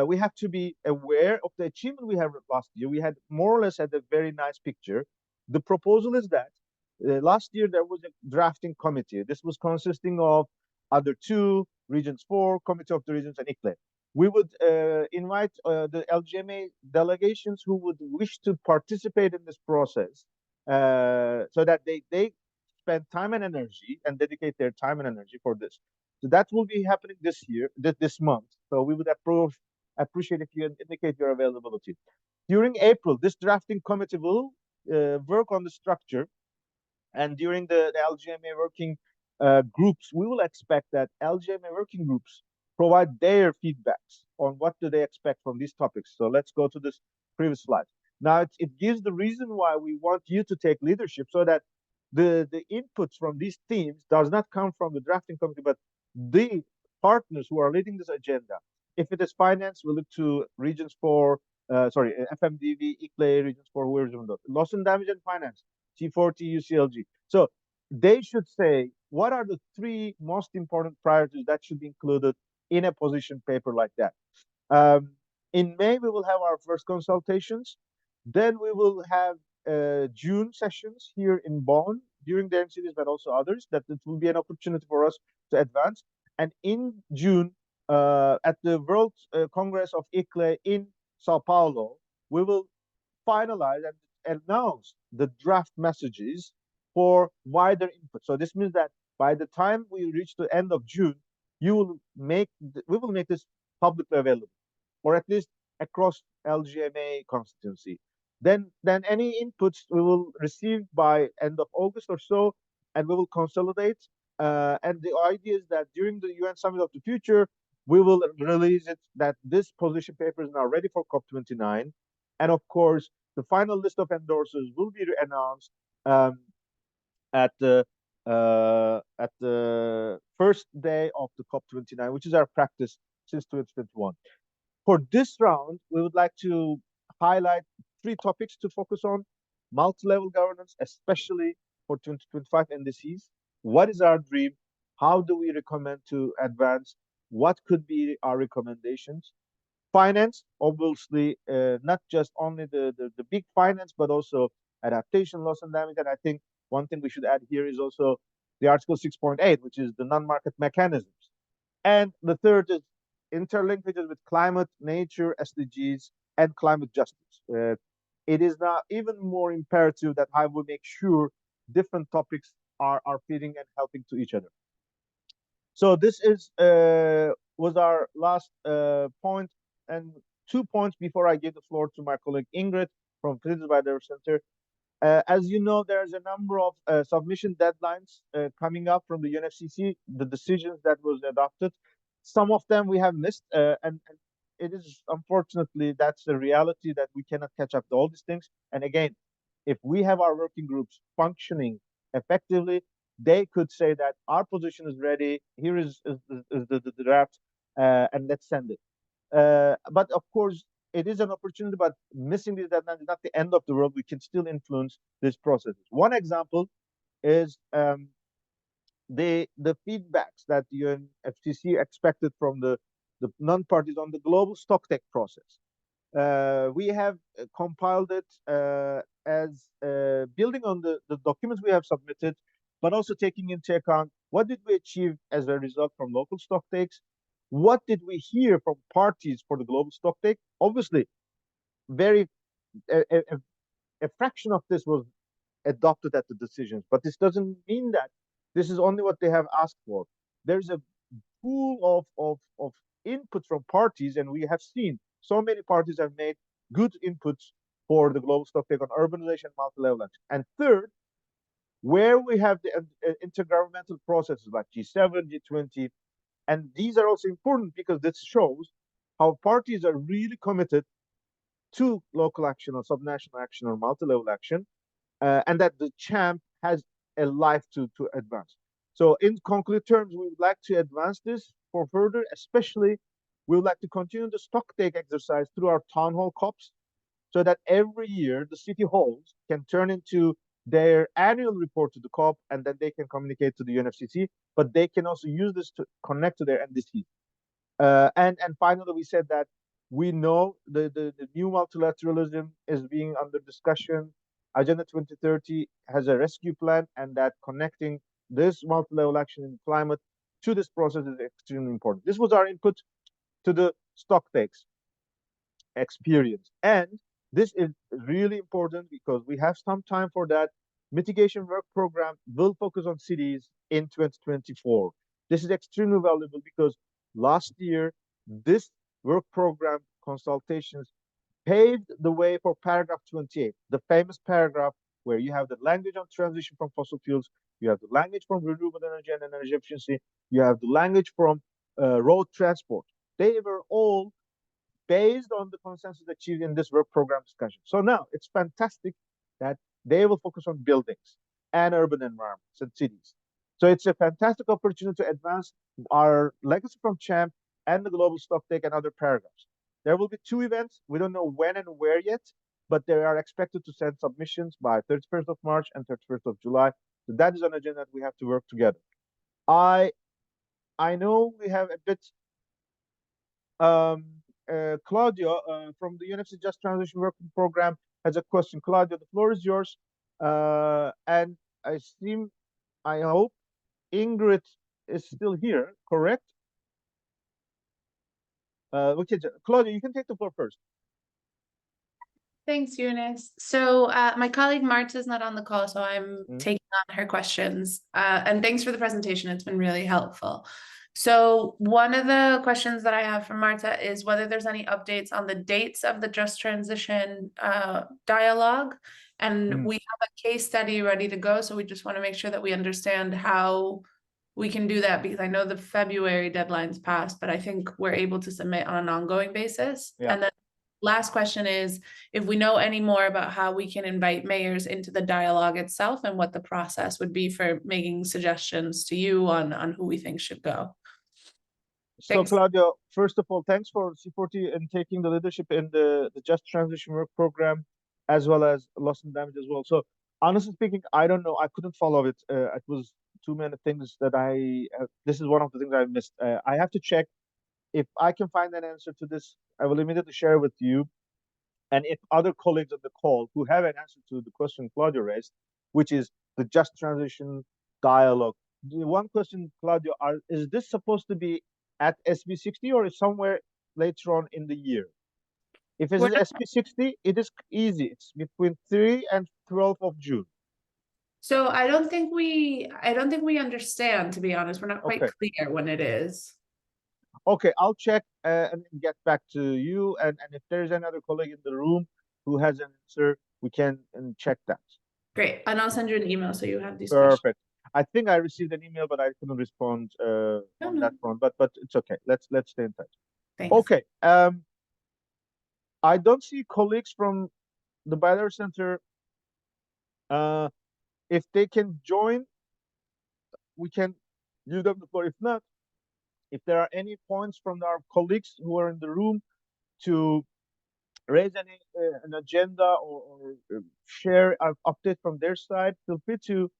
we have to be aware of the achievement we had last year. We had more or less had a very nice picture. The proposal is that last year there was a drafting committee. This was consisting of other two, Regions 4, Committee of the Regions, and ICLE. We would invite the LGMA delegations who would wish to participate in this process so that they spend time and energy and dedicate their time and energy for this. So that will be happening this year, this month. So we would appreciate if you indicate your availability. During April, this drafting committee will work on the structure. And during the LGMA working groups, we will expect that LGMA working groups provide their feedbacks on what do they expect from these topics. So let's go to this previous slide. Now it gives the reason why we want you to take leadership so that the inputs from these teams does not come from the drafting committee, but the partners who are leading this agenda. If it is finance, we look to regions for FMDV, ICLE, regions for loss and damage and finance, T40, UCLG. So they should say what are the three most important priorities that should be included in a position paper like that. Um, in May, we will have our first consultations. Then we will have June sessions here in Bonn during the MCDs, but also others. That it will be an opportunity for us to advance. And in June, at the World Congress of ICLE in Sao Paulo, we will finalize and announce the draft messages for wider input. So this means that by the time we reach the end of June, we will make this publicly available, or at least across LGMA constituency. Then any inputs we will receive by end of August or so, and we will consolidate. And the idea is that during the UN Summit of the Future, we will release it that this position paper is now ready for COP29, and of course the final list of endorsers will be announced um, at the first day of the COP29, which is our practice since 2021. For this round, we would like to highlight three topics to focus on: multi-level governance, especially for 2025 NDCs. What is our dream? How do we recommend to advance? What could be our recommendations? Finance, obviously, not just only the big finance, but also adaptation, loss and damage. And I think one thing we should add here is also the Article 6.8, which is the non-market mechanisms. And the third is interlinkages with climate, nature, SDGs, and climate justice. It is now even more imperative that how we make sure different topics are feeding and helping to each other. So this is was our last point, and 2 points before I give the floor to my colleague Ingrid from Friedensweider Center. As you know, there's a number of submission deadlines coming up from the UNFCCC, the decisions that was adopted. Some of them we have missed, and it is unfortunately that's the reality that we cannot catch up to all these things. And again, if we have our working groups functioning effectively, they could say that our position is ready. Here is the draft, and let's send it. But of course, it is an opportunity, but missing this deadline is not the end of the world. We can still influence this process. One example is the feedbacks that the UNFCCC expected from the non-parties on the global stocktake process. We have compiled it as building on the documents we have submitted, but also taking into account what did we achieve as a result from local stock takes, what did we hear from parties for the global stock take. Obviously, very a, a, a fraction of this was adopted at the decisions, but this doesn't mean that this is only what they have asked for. There's a pool of input from parties, and we have seen so many parties have made good inputs for the global stocktake on urbanization, multi-level action. And third, where we have the intergovernmental processes like G7, G20, and these are also important because this shows how parties are really committed to local action or subnational action or multi-level action, and that the champ has a life to advance. So in concrete terms, we would like to advance this for further, especially we would like to continue the stock take exercise through our town hall COPs, so that every year the city halls can turn into their annual report to the COP, and then they can communicate to the UNFCCC, but they can also use this to connect to their NDCs. And finally, we said that we know the new multilateralism is being under discussion. Agenda 2030 has a rescue plan, and that connecting this multi-level action in climate to this process is extremely important. This was our input to the stock takes experience. And this is really important because we have some time for that. Mitigation work program will focus on cities in 2024. This is extremely valuable because last year, this work program consultations paved the way for paragraph 28, the famous paragraph where you have the language on transition from fossil fuels, you have the language from renewable energy and energy efficiency, you have the language from road transport. They were all based on the consensus achieved in this work program discussion. So now it's fantastic that they will focus on buildings and urban environments and cities. So it's a fantastic opportunity to advance our legacy from Champ and the global stocktake and other paragraphs. There will be 2 events. We don't know when and where yet, but they are expected to send submissions by 31st of March and 31st of July. So that is an agenda that we have to work together. I know we have a bit Claudio from the UFC Just Transition Working Program has a question. Claudio, the floor is yours. And I hope Ingrid is still here, correct? Okay, Claudia, you can take the floor first. Thanks, Eunice. So my colleague Marta is not on the call, so I'm taking on her questions. And thanks for the presentation. It's been really helpful. So one of the questions that I have from Marta is whether there's any updates on the dates of the Just Transition dialogue. And we have a case study ready to go, so we just want to make sure that we understand how we can do that, because I know the February deadline's passed, but I think we're able to submit on an ongoing basis. Yeah. And then last question is if we know any more about how we can invite mayors into the dialogue itself and what the process would be for making suggestions to you on who we think should go. So Thanks. Claudio, first of all, thanks for C40 and taking the leadership in the Just Transition Work Program, as well as Loss and Damage as well. So honestly speaking, I don't know. I couldn't follow it. It was too many things that this is one of the things I missed. I have to check. If I can find an answer to this, I will immediately share with you. And if other colleagues on the call who have an answer to the question Claudio raised, which is the Just Transition dialogue. The one question, Claudio, is this supposed to be at SB60 or is somewhere later on in the year? If it's SB60, it is easy. It's between 3 and 12 of June. So I don't think we understand, to be honest. We're not quite clear when it is. Okay, I'll check and get back to you. And if there's another colleague in the room who has an answer, we can check that. Great. And I'll send you an email so you have these questions. Perfect. I think I received an email, but I couldn't respond on that front. But it's okay. Let's stay in touch. Thanks. Okay. I don't see colleagues from the Baylor Center. If they can join, we can give them the floor. If not, if there are any points from our colleagues who are in the room to raise an agenda or share an update from their side, feel free to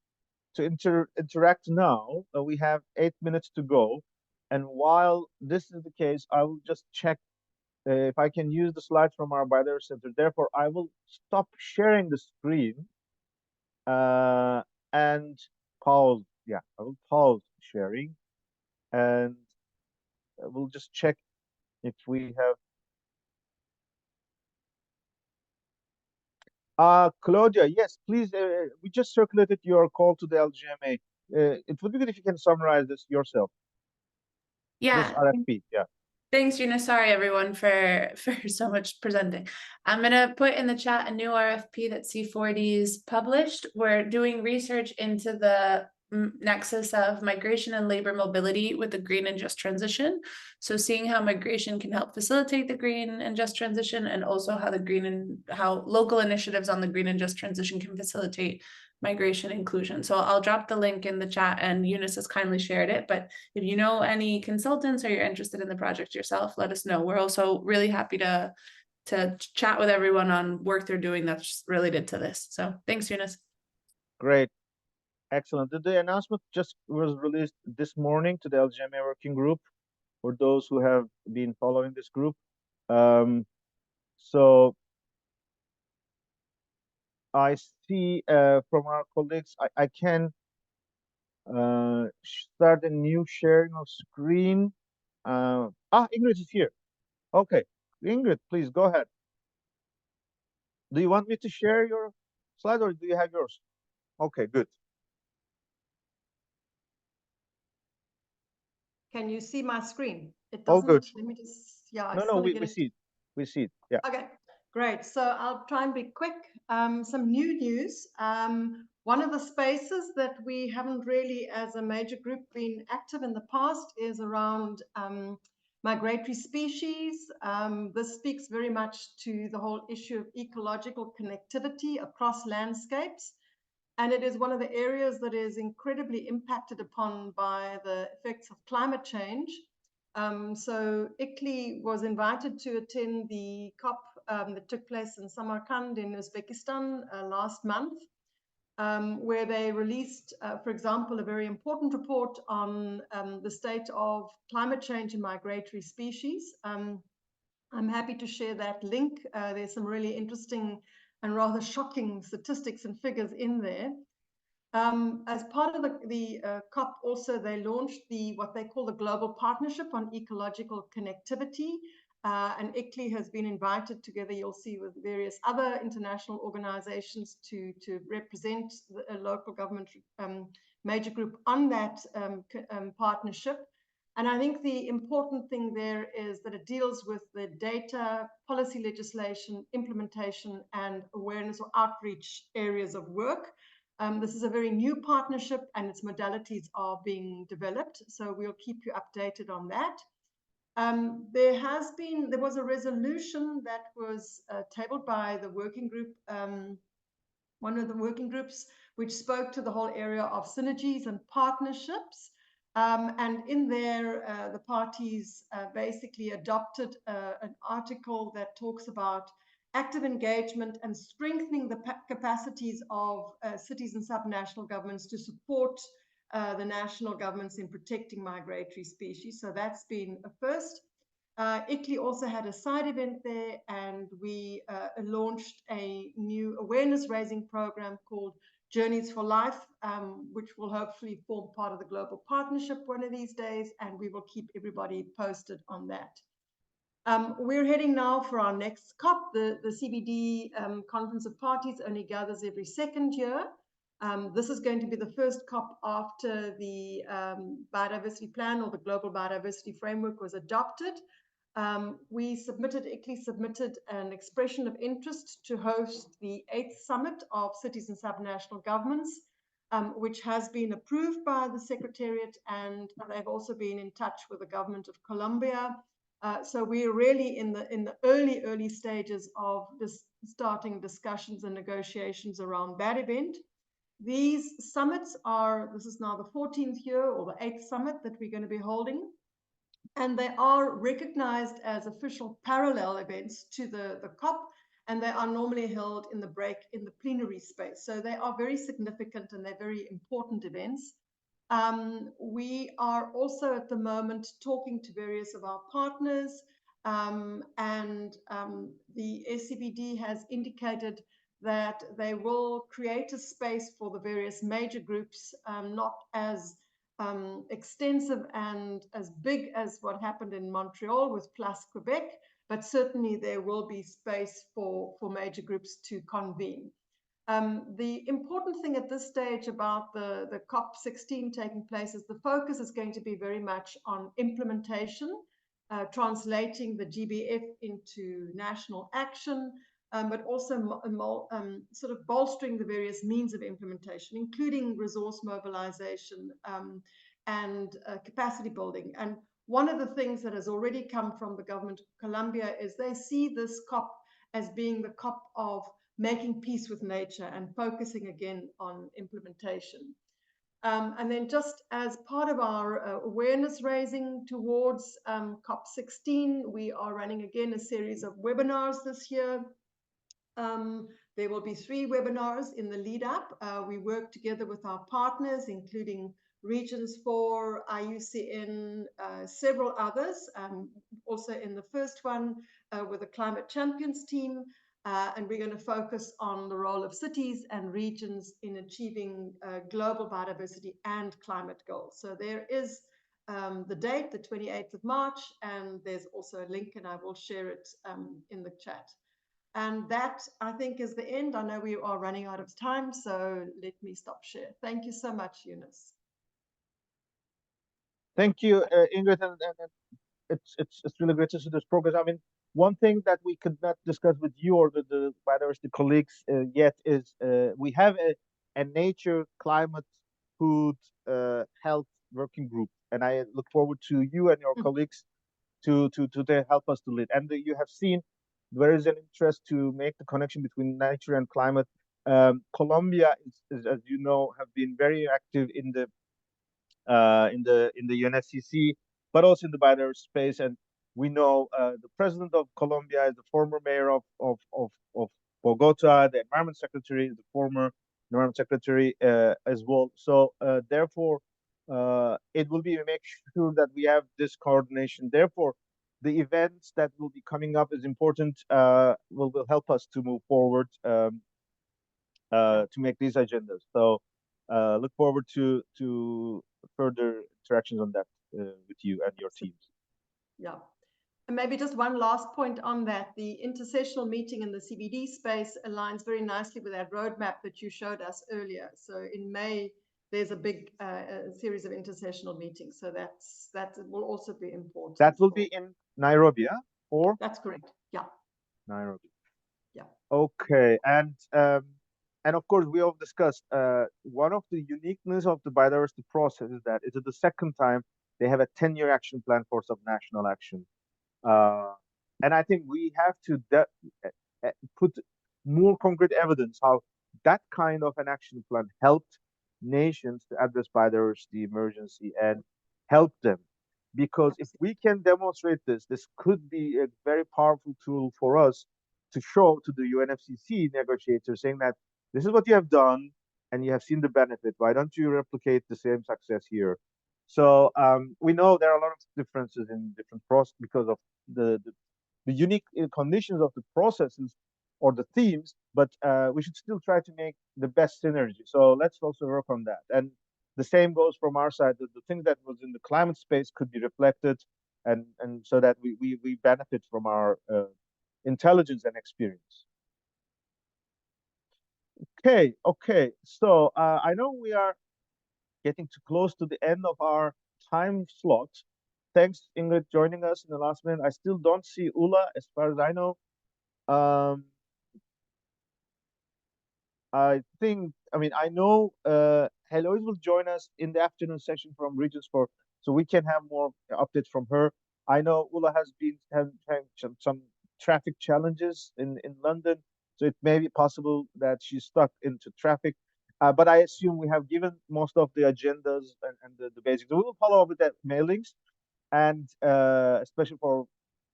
interact now. We have 8 minutes to go. And while this is the case, I will just check if I can use the slides from our Baylor Center. Therefore, I will stop sharing the screen and pause. Yeah, I will pause sharing and we'll just check if we have. Claudia, yes, please. We just circulated your call to the LGMA. It would be good if you can summarize this yourself. Yeah. This RFP, yeah. Thanks, Yuna. Sorry, everyone, for so much presenting. I'm going to put in the chat a new RFP that C40's published. We're doing research into the nexus of migration and labor mobility with the green and just transition. So seeing how migration can help facilitate the green and just transition, and also how local initiatives on the green and just transition can facilitate migration inclusion. So I'll drop the link in the chat, and Eunice has kindly shared it. But if you know any consultants or you're interested in the project yourself, let us know. We're also really happy to chat with everyone on work they're doing that's related to this. So thanks, Eunice. Great. Excellent. The announcement just was released this morning to the LGMA working group for those who have been following this group. So I see from our colleagues, I can start a new sharing of screen. Ingrid is here. Okay, Ingrid, please go ahead. Do you want me to share your slide or do you have yours? Okay, good. Can you see my screen? It All doesn't. good. Let me just, yeah. No, we see it. We see it. Yeah. Okay, great. So I'll try and be quick. Some new news. One of the spaces that we haven't really, as a major group, been active in the past is around migratory species. This speaks very much to the whole issue of ecological connectivity across landscapes. And it is one of the areas that is incredibly impacted upon by the effects of climate change. So ICLEI was invited to attend the COP that took place in Samarkand in Uzbekistan last month, where they released, for example, a very important report on the state of climate change and migratory species. I'm happy to share that link. There's some really interesting and rather shocking statistics and figures in there. As part of the COP, also they launched what they call the Global Partnership on Ecological Connectivity, and ICLEI has been invited together, you'll see, with various other international organizations to represent a local government major group on that partnership. And I think the important thing there is that it deals with the data, policy legislation, implementation, and awareness or outreach areas of work. This is a very new partnership and its modalities are being developed, so we'll keep you updated on that. There was a resolution that was tabled by the working group, one of the working groups, which spoke to the whole area of synergies and partnerships. And in there, the parties basically adopted an article that talks about active engagement and strengthening the capacities of cities and subnational governments to support the national governments in protecting migratory species. So that's been a first. ICLEI also had a side event there, and we launched a new awareness raising program called Journeys for Life, which will hopefully form part of the global partnership one of these days, and we will keep everybody posted on that. We're heading now for our next COP. The CBD Conference of Parties only gathers every second year. This is going to be the first COP after the biodiversity plan or the global biodiversity framework was adopted. ICLEI submitted an expression of interest to host the 8th Summit of Cities and Subnational Governments, which has been approved by the Secretariat, and they've also been in touch with the government of Colombia. So we're really in the early stages of starting discussions and negotiations around that event. These summits this is now the 14th year or the 8th summit that we're going to be holding. And they are recognized as official parallel events to the COP, and they are normally held in the plenary space. So they are very significant and they're very important events. We are also at the moment talking to various of our partners, and the SCBD has indicated that they will create a space for the various major groups, not as extensive and as big as what happened in Montreal with Plus Quebec, but certainly there will be space for major groups to convene. The important thing at this stage about the COP16 taking place is the focus is going to be very much on implementation, translating the GBF into national action, but also sort of bolstering the various means of implementation, including resource mobilization and capacity building. And one of the things that has already come from the government of Colombia is they see this COP as being the COP of making peace with nature and focusing again on implementation. And then just as part of our awareness raising towards COP16, we are running again a series of webinars this year. There will be 3 webinars in the lead up. We work together with our partners, including Regions 4, IUCN, several others, also in the first one with the Climate Champions team. And we're going to focus on the role of cities and regions in achieving global biodiversity and climate goals. So there is the date, the 28th of March, and there's also a link, and I will share it in the chat. And that, I think, is the end. I know we are running out of time, so let me stop share. Thank you so much, Eunice. Thank you, Ingrid, and it's really great to see this progress. I mean, one thing that we could not discuss with you or the biodiversity colleagues yet is we have a nature, climate, food, health working group, and I look forward to you and your colleagues to help us to lead. And you have seen there is an interest to make the connection between nature and climate Colombia is, as you know, have been very active in the UNFCCC, but also in the biodiversity space. And we know the president of Colombia is the former mayor of Bogota. The environment secretary is the former environment secretary as well. So therefore, it will be make sure that we have this coordination. Therefore, the events that will be coming up is important. Will help us to move forward to make these agendas. So look forward to further interactions on that with you and your teams. Yeah. And maybe just one last point on that, the intersessional meeting in the CBD space aligns very nicely with that roadmap that you showed us earlier. So in May, there's a big series of intersessional meetings. So that will also be important. That will be in Nairobi, yeah? Or? That's correct. Yeah. Nairobi. Yeah. Okay. And of course, we all discussed one of the uniqueness of the biodiversity process is that it is the second time they have a 10-year action plan for subnational action. And I think we have to put more concrete evidence how that kind of an action plan helped nations to address biodiversity emergency and help them. Because if we can demonstrate this, this could be a very powerful tool for us to show to the UNFCCC negotiators saying that this is what you have done and you have seen the benefit. Why don't you replicate the same success here? So we know there are a lot of differences in different processes because of the unique conditions of the processes or the themes, but we should still try to make the best synergy. So let's also work on that. And the same goes from our side. The thing that was in the climate space could be reflected, and so that we benefit from our intelligence and experience. Okay. So I know we are getting too close to the end of our time slot. Thanks, Ingrid, joining us in the last minute. I still don't see Ula, as far as I know. I know Heloise will join us in the afternoon session from Regions 4, so we can have more updates from her. I know Ula has been having some traffic challenges in London, so it may be possible that she's stuck into traffic. But I assume we have given most of the agendas and the basics. So we will follow up with that mailings, and especially for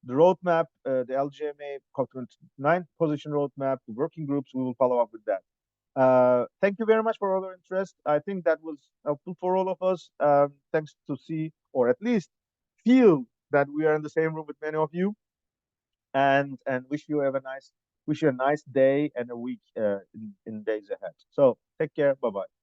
the roadmap, the LGMA COP29 position roadmap, the working groups, we will follow up with that. Thank you very much for all your interest. I think that was helpful for all of us. Thanks to see, or at least feel, that we are in the same room with many of you, and wish you a nice day and a week in days ahead. So take care. Bye bye.